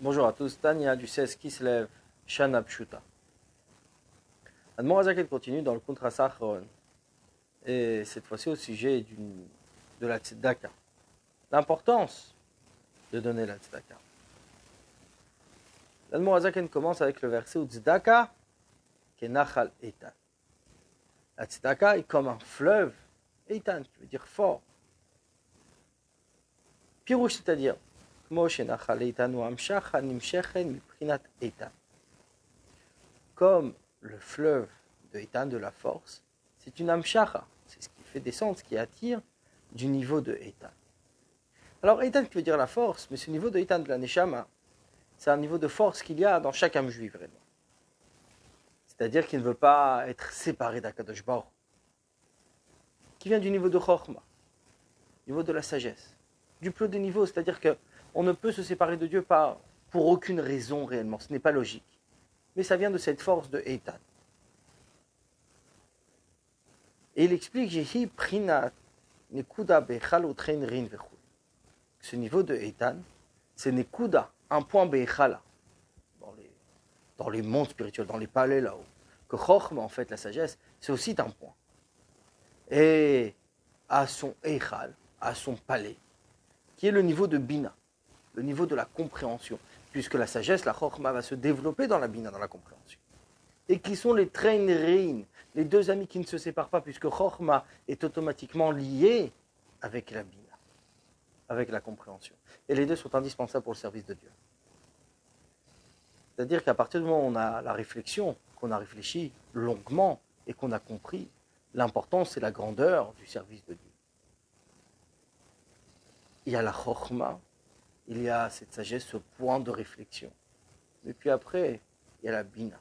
Bonjour à tous, Tania du 16 Kislev, Shana Pshuta. Admorazaket continue dans le Kontra Sachron, et cette fois-ci au sujet de la tzedaka. L'importance de donner la tzedaka. L'Admorazaken commence avec le verset où tzedaka kenachal eitan. La tzedaka est comme un fleuve, eitan, qui veut dire fort. Pirouche, c'est-à-dire comme le fleuve de Eitan, de la force, c'est une amshacha, c'est ce qui fait descendre, ce qui attire du niveau de Eitan. Alors Eitan qui veut dire la force, mais ce niveau de Eitan de la Neshama, c'est un niveau de force qu'il y a dans chaque âme juive réellement. C'est-à-dire qu'il ne veut pas être séparé d'Akadosh Baruch, qui vient du niveau de Chochma, niveau de la sagesse, du plus haut des niveaux, c'est-à-dire qu'on ne peut se séparer de Dieu pour aucune raison réellement, ce n'est pas logique. Mais ça vient de cette force de Eitan. Et il explique Jehi Prinat Nekuda Bechal Utrein Rin Vechul. Ce niveau de Eitan, c'est Nekuda, un point Bechala, dans les mondes spirituels, dans les palais là-haut. Que Chochma, en fait, la sagesse, c'est aussi un point. Et à son Eichal, à son palais, qui est le niveau de Bina, le niveau de la compréhension, puisque la sagesse, la Chochma, va se développer dans la Bina, dans la compréhension. Et qui sont les Trein, les deux amis qui ne se séparent pas, puisque Chochma est automatiquement lié avec la Bina, avec la compréhension. Et les deux sont indispensables pour le service de Dieu. C'est-à-dire qu'à partir du moment où on a la réflexion, qu'on a réfléchi longuement et qu'on a compris l'importance et la grandeur du service de Dieu, il y a la Chochma, il y a cette sagesse, ce point de réflexion. Et puis après, il y a la Bina.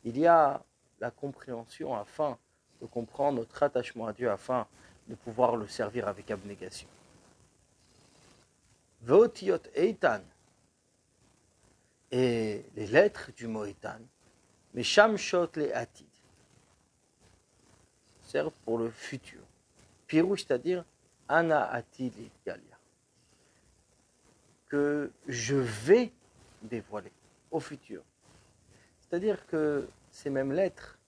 Il y a la compréhension afin de comprendre notre attachement à Dieu, afin de pouvoir le servir avec abnégation. Veotiot Eitan, et les lettres du mot Eitan, mais Shamshot le Atid, servent pour le futur. Pirouche, c'est-à-dire Ana Atid Galia, que je vais dévoiler au futur. C'est-à-dire que ces mêmes lettres,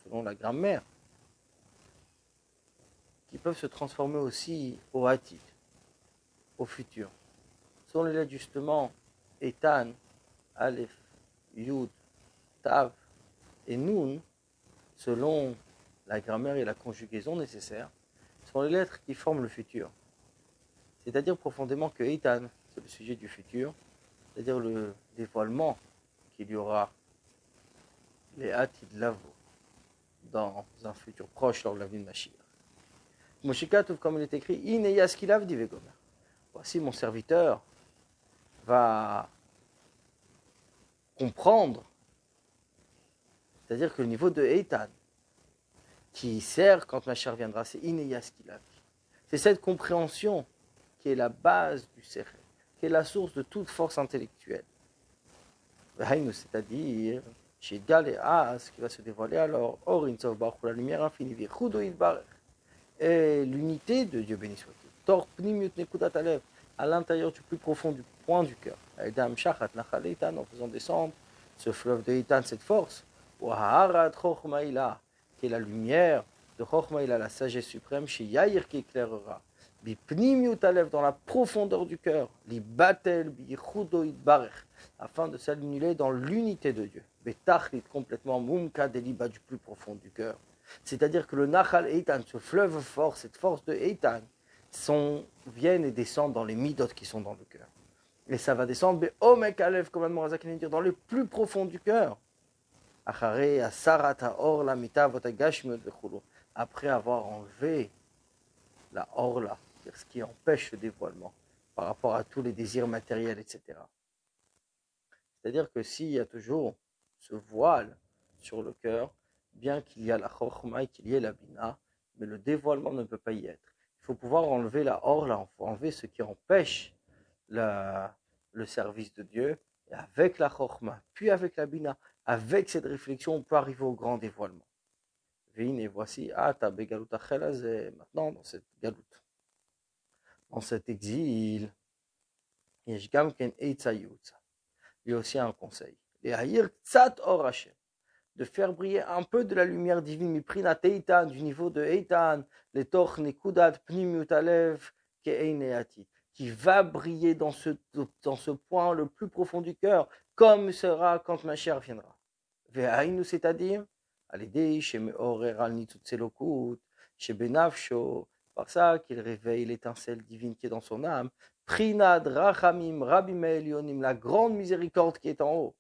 selon la grammaire, qui peuvent se transformer aussi au Atid, au futur. Ce sont les lettres justement Eitan, Aleph, Yud, Tav et Nun, selon la grammaire et la conjugaison nécessaires, sont les lettres qui forment le futur. C'est-à-dire profondément que Eitan, c'est le sujet du futur, c'est-à-dire le dévoilement qu'il y aura, les Atid Lavo, dans un futur proche lors de la venue de Mashiach. Moshikatov, comme il est écrit, Ineyaskilav divegomer. Voici mon serviteur va comprendre, c'est-à-dire que le niveau de Eitan, qui sert quand Mashiach viendra, c'est Ineyaskilav. C'est cette compréhension qui est la base du Sechel, qui est la source de toute force intellectuelle. C'est-à-dire, chez Gal et As, qui va se dévoiler alors, Orin Tov Baruch, la lumière infinie, Vichudo Yitbarech, et l'unité de Dieu béni soit-il. Tor Pnimiut Nekudat Alev, à l'intérieur du plus profond du point du cœur. Aïdam Shachat Nachal Eitan, en faisant descendre ce fleuve de Eitan, cette force, Waharat Chochmaïla, qui est la lumière de Chochmaïla, la sagesse suprême, chez Yair qui éclairera. Bipnimiut Alev, dans la profondeur du cœur, Libatel Bichudo Yitbarech, afin de s'annuler dans l'unité de Dieu. Betachlit, complètement Mumka Deliba, du plus profond du cœur. C'est-à-dire que le Nachal Eitan, ce fleuve fort, cette force de Eitan, viennent et descendent dans les midot qui sont dans le cœur. Et ça va descendre, Omek Alev, comme Admorazak vient de dire, dans le plus profond du cœur. Après avoir enlevé la orla, c'est-à-dire ce qui empêche le dévoilement par rapport à tous les désirs matériels, etc. C'est-à-dire que s'il y a toujours ce voile sur le cœur, bien qu'il y a la chokhma et qu'il y ait la bina, mais le dévoilement ne peut pas y être. Il faut pouvoir enlever la orla, il faut enlever ce qui empêche le service de Dieu, et avec la chokhma, puis avec la bina, avec cette réflexion, on peut arriver au grand dévoilement. Et voici, maintenant dans cette galoute, dans cet exil, il y a aussi un conseil. Les Haïr Tzat Or Hashem, de faire briller un peu de la lumière divine, Miprinat Eitan, du niveau de Eitan, les Toch Nekudat Pnimiut Alev Ke'eineati, qui va briller dans ce point le plus profond du cœur, comme sera quand Mashiach viendra. Ve'aïnu, c'est-à-dire, Alidei Shemeorer al Nitzutzelokut, Shebenafsho, par ça qu'il réveille l'étincelle divine qui est dans son âme, Prinad Rachamim Rabim Elionim, la grande miséricorde qui est en haut,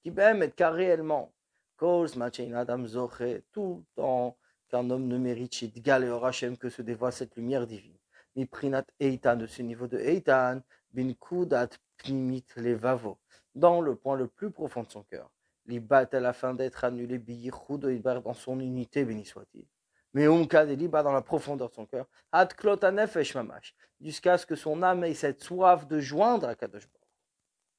qui bémet car réellement, Kol Smachein Adam Zoche, tout le temps qu'un homme ne mérite chez Dgal et Horachem que se dévoile cette lumière divine. Mi Prinat Eitan, de ce niveau de Eitan, Bin Kudat Pnimit Levavo, dans le point le plus profond de son cœur. Libat à la fin d'être annulé, Biyichud Oidbar dans son unité, béni soit-il. Mais Umka de Liba dans la profondeur de son cœur, Ad Klot Anefesh Mamash, jusqu'à ce que son âme ait cette soif de joindre à Kadosh Baruch.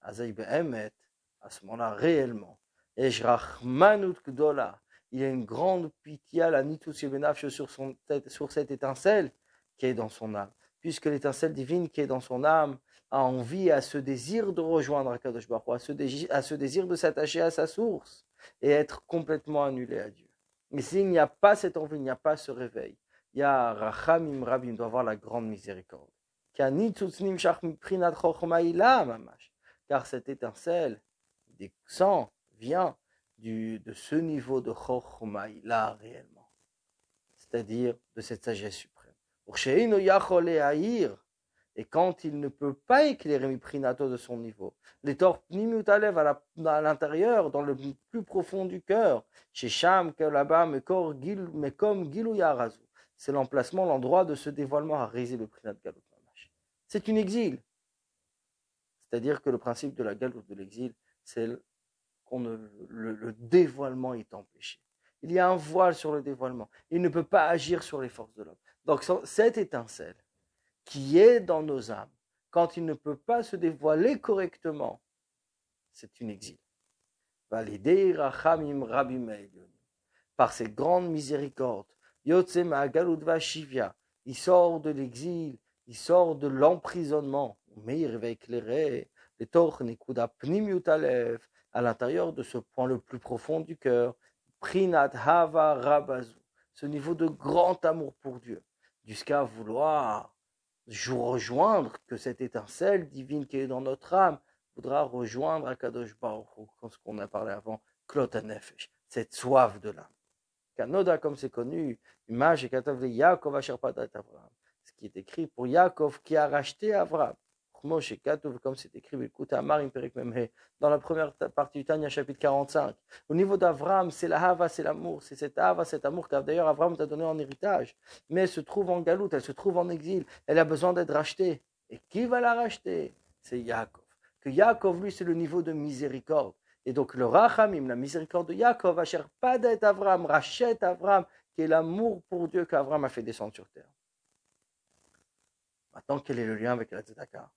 Azaï Be'emet, à ce moment-là, réellement, Ejrachmanut Gdola, il y a une grande pitié à la Nitus Yebenafsh sur cette étincelle qui est dans son âme, puisque l'étincelle divine qui est dans son âme a envie, à ce désir de rejoindre Akadosh Baruch Hu, à ce désir de s'attacher à sa source et être complètement annulé à Dieu. Mais s'il n'y a pas cette envie, il n'y a pas ce réveil, il y a Rachamim Rabim, doit avoir la grande miséricorde. Car cette étincelle des sangs vient de ce niveau de Chochmaï là réellement, c'est-à-dire de cette sagesse suprême. Et quand il ne peut pas éclairer Miprinato de son niveau, les torts Pnimiutalev à l'intérieur, dans le plus profond du cœur, chez Sham, là-bas, mais comme Gilou Yarazu, c'est l'emplacement, l'endroit de ce dévoilement à réaliser le Prinat Galut Mamash. C'est une exil. C'est-à-dire que le principe de la Galoute de l'exil, c'est le dévoilement est empêché. Il y a un voile sur le dévoilement. Il ne peut pas agir sur les forces de l'homme. Donc cette étincelle qui est dans nos âmes, quand il ne peut pas se dévoiler correctement, c'est une exil. Par ses grandes miséricordes, il sort de l'exil, il sort de l'emprisonnement, mais il va éclairer les torches Nekuda Pnimiut Alev, à l'intérieur de ce point le plus profond du cœur, Prinat Hava Rabazu, ce niveau de grand amour pour Dieu, jusqu'à vouloir rejoindre que cette étincelle divine qui est dans notre âme voudra rejoindre Akadosh Baruch Hu, comme ce qu'on a parlé avant, Klot HaNefesh, cette soif de l'âme. Kanoda, comme c'est connu, image et Katav Yaakov Asher Padat Avraham, ce qui est écrit pour Yaakov qui a racheté Avraham. Comme c'est écrit dans la première partie du Tanya, chapitre 45. Au niveau d'Avraham, c'est la hava, c'est l'amour, c'est cet hava, cet amour car d'ailleurs Avraham t'a donné en héritage. Mais elle se trouve en galoute, elle se trouve en exil, elle a besoin d'être rachetée. Et qui va la racheter? C'est Yaakov. Que Yaakov, lui, c'est le niveau de miséricorde. Et donc le rachamim, la miséricorde de Yaakov, Asher Padat Avraham, rachète Avraham, qui est l'amour pour Dieu qu'Avraham a fait descendre sur terre. Maintenant, quel est le lien avec la tzedaka?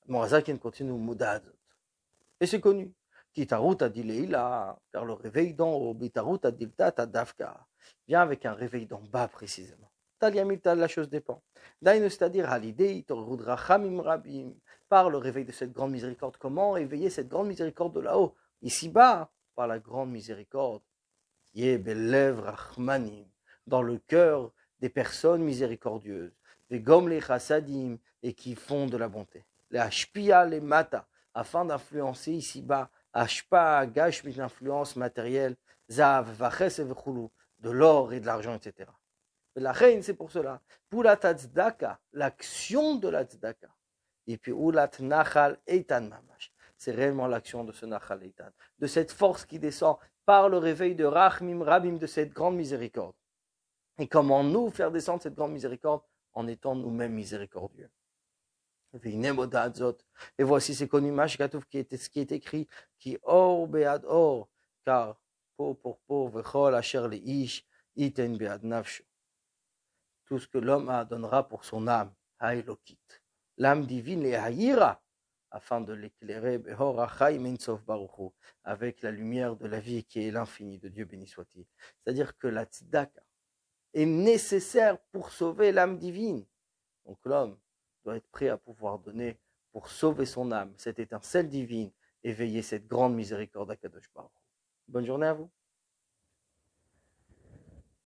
Morazakin continue Moudazot. Et c'est connu. Titarut Adileila, car le réveil d'en haut, Bitarut Adilta Tadavka, vient avec un réveil d'en bas précisément. Taliamital, la chose dépend. Dainu, c'est-à-dire Halidei, Torudra Chamim Rabim, par le réveil de cette grande miséricorde. Comment éveiller cette grande miséricorde de là-haut? Ici-bas, par la grande miséricorde, qui est Belev Rachmanim, dans le cœur des personnes miséricordieuses, des Gom les Chassadim, et qui font de la bonté. Les Ashpia, les Mata, afin d'influencer ici-bas, Ashpa, Gash, une influence matérielle, Zav, Vaches et Vechulu, de l'or et de l'argent, etc. Mais la reine, c'est pour cela. Pour la Tzedaka, l'action de la Tzedaka. Et puis, Ulat Nachal Eitan Mamash. C'est réellement l'action de ce Nachal Eitan, de cette force qui descend par le réveil de Rachmim Rabim, de cette grande miséricorde. Et comment nous faire descendre cette grande miséricorde? En étant nous-mêmes miséricordieux. Et voici c'est connu ce qui est écrit, qui or bead or, car peau pour peau, vechol asher leish iten bead nafsho. Tout ce que l'homme a donnera pour son âme, haelokit. L'âme divine les haïra, afin de l'éclairer, behor achai meinsof baruchu, avec la lumière de la vie qui est l'infini de Dieu béni soit-il. C'est-à-dire que la tzedaka est nécessaire pour sauver l'âme divine. Donc l'homme doit être prêt à pouvoir donner pour sauver son âme, cette étincelle divine éveiller cette grande miséricorde à Kadosh Baruch Hu. Bonne journée à vous.